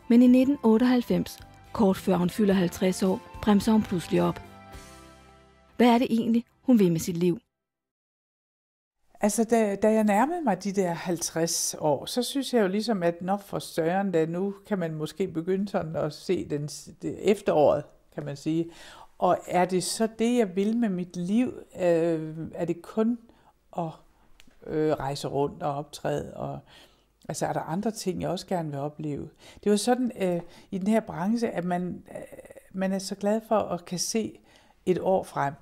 Men i 1998, kort før hun fylder 50 år, bremser hun pludselig op. Hvad er det egentlig, hun vil med sit liv? Altså, da jeg nærmede mig de der 50 år, så synes jeg jo ligesom, at nok for større da nu, kan man måske begynde sådan at se det efteråret, kan man sige. Og er det så det, jeg vil med mit liv? Er det kun at rejse rundt og optræde? Og, altså, er der andre ting, jeg også gerne vil opleve? Det var sådan i den her branche, at man er så glad for at kan se et år frem.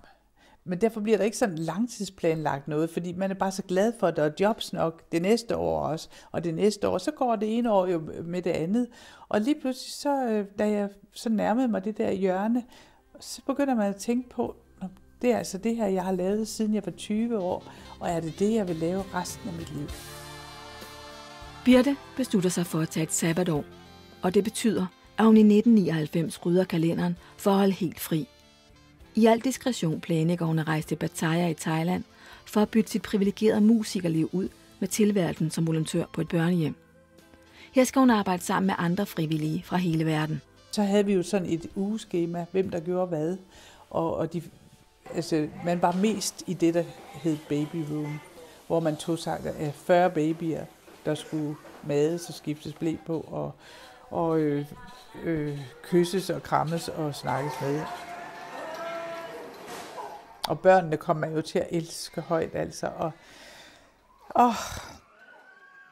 Men derfor bliver der ikke sådan langtidsplanlagt noget, fordi man er bare så glad for, at der er jobs nok det næste år også, og det næste år, så går det ene år jo med det andet. Og lige pludselig, så, da jeg så nærmede mig det der hjørne, så begynder man at tænke på, det er altså det her, jeg har lavet, siden jeg var 20 år, og er det det, jeg vil lave resten af mit liv? Birte beslutter sig for at tage et sabbatår, og det betyder, at hun i 1999 rydder kalenderen for at holde helt fri. I al diskretion planlægger hun at rejse til Pattaya i Thailand for at bytte sit privilegerede musikerliv ud med tilværelsen som volontør på et børnehjem. Her skal hun arbejde sammen med andre frivillige fra hele verden. Så havde vi jo sådan et ugeskema, hvem der gjorde hvad, og man var mest i det, der hed baby room, hvor man tog sig af 40 babyer, der skulle mades og skiftes ble på, og kysses og krammes og snakkes med. Og børnene kom man jo til at elske højt, altså. Og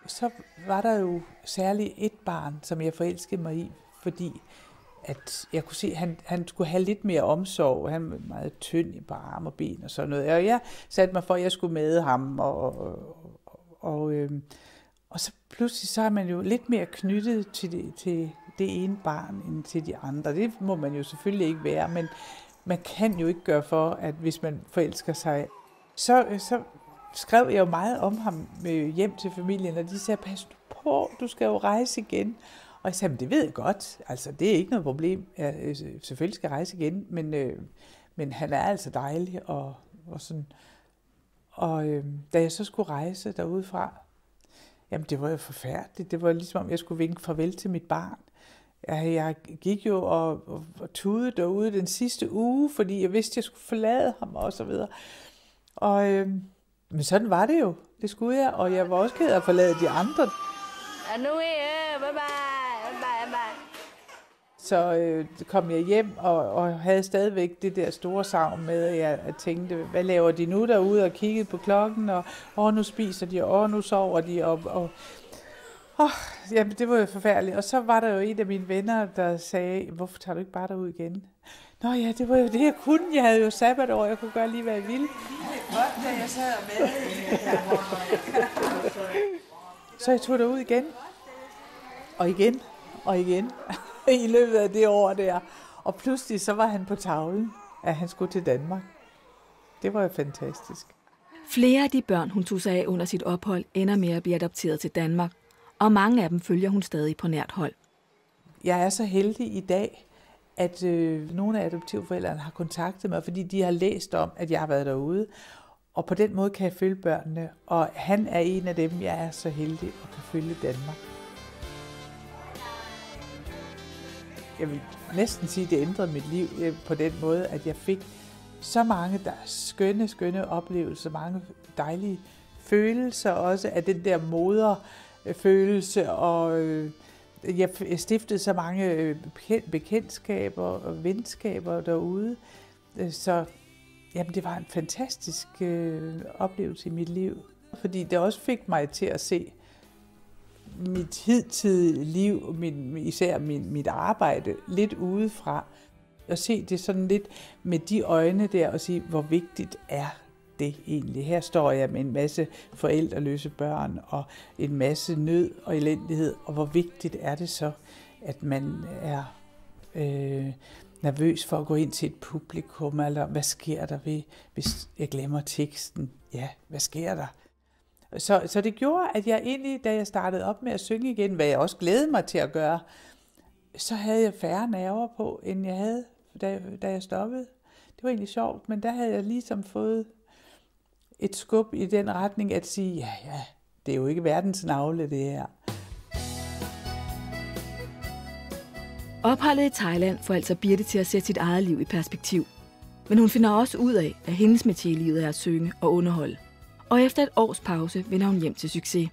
så var der jo særligt et barn, som jeg forelskede mig i, fordi at jeg kunne se, at han skulle have lidt mere omsorg. Han var meget tynd på arme og ben og sådan noget. Og jeg satte mig for, at jeg skulle made ham. Og så pludselig så er man jo lidt mere knyttet til det ene barn, end til de andre. Det må man jo selvfølgelig ikke være, men man kan jo ikke gøre for, at hvis man forelsker sig, så skrev jeg jo meget om ham hjem til familien, og de sagde, pas du på, du skal jo rejse igen. Og jeg sagde, det ved jeg godt, altså det er ikke noget problem, jeg selvfølgelig skal rejse igen, men han er altså dejlig, og sådan. Og da jeg så skulle rejse derudefra, jamen det var jo forfærdeligt, det var ligesom, om jeg skulle vinke farvel til mit barn. Jeg gik jo og tudede derude den sidste uge, fordi jeg vidste, at jeg skulle forlade ham og så videre. Men sådan var det jo. Det skulle jeg, og jeg var også ked af at forlade de andre. Bye bye. Så kom jeg hjem og havde stadigvæk det der store savn med, at jeg tænkte, hvad laver de nu derude, og kiggede på klokken, og nu spiser de, og nu sover de, jamen, det var jo forfærdeligt. Og så var der jo en af mine venner, der sagde, hvorfor tager du ikke bare derud igen? Nå ja, det var jo det, jeg kunne. Jeg havde jo sabbatår, jeg kunne gøre lige, hvad jeg ville. Det er godt, da jeg sad med. Så jeg tog derud igen. Og igen. Og igen. I løbet af det år der. Og pludselig så var han på tavlen, at han skulle til Danmark. Det var jo fantastisk. Flere af de børn, hun tog sig af under sit ophold, ender med at blive adopteret til Danmark. Og mange af dem følger hun stadig på nært hold. Jeg er så heldig i dag, at nogle af adoptivforældrene har kontaktet mig, fordi de har læst om, at jeg har været derude. Og på den måde kan jeg følge børnene. Og han er en af dem, jeg er så heldig at kan følge Danmark. Jeg vil næsten sige, at det ændrede mit liv på den måde, at jeg fik så mange skønne oplevelser, mange dejlige følelser også af den der moderfølelse, og jeg stiftede så mange bekendtskaber og venskaber derude. Så jamen, det var en fantastisk oplevelse i mit liv, fordi det også fik mig til at se mit hidtidige liv, især mit arbejde, lidt udefra. Og se det sådan lidt med de øjne der og sige, hvor vigtigt er det egentlig. Her står jeg med en masse forældreløse børn og en masse nød og elendighed, og hvor vigtigt er det så, at man er nervøs for at gå ind til et publikum, eller hvad sker der ved, hvis jeg glemmer teksten? Ja, hvad sker der? Så det gjorde, at jeg egentlig, da jeg startede op med at synge igen, hvad jeg også glædede mig til at gøre, så havde jeg færre nerver på, end jeg havde, da jeg stoppede. Det var egentlig sjovt, men der havde jeg ligesom fået et skub i den retning at sige, ja, det er jo ikke verdens navle, det her. Opholdet i Thailand får altså Birte til at sætte sit eget liv i perspektiv. Men hun finder også ud af, at hendes metier i livet er at synge og underholde. Og efter et års pause vender hun hjem til succes.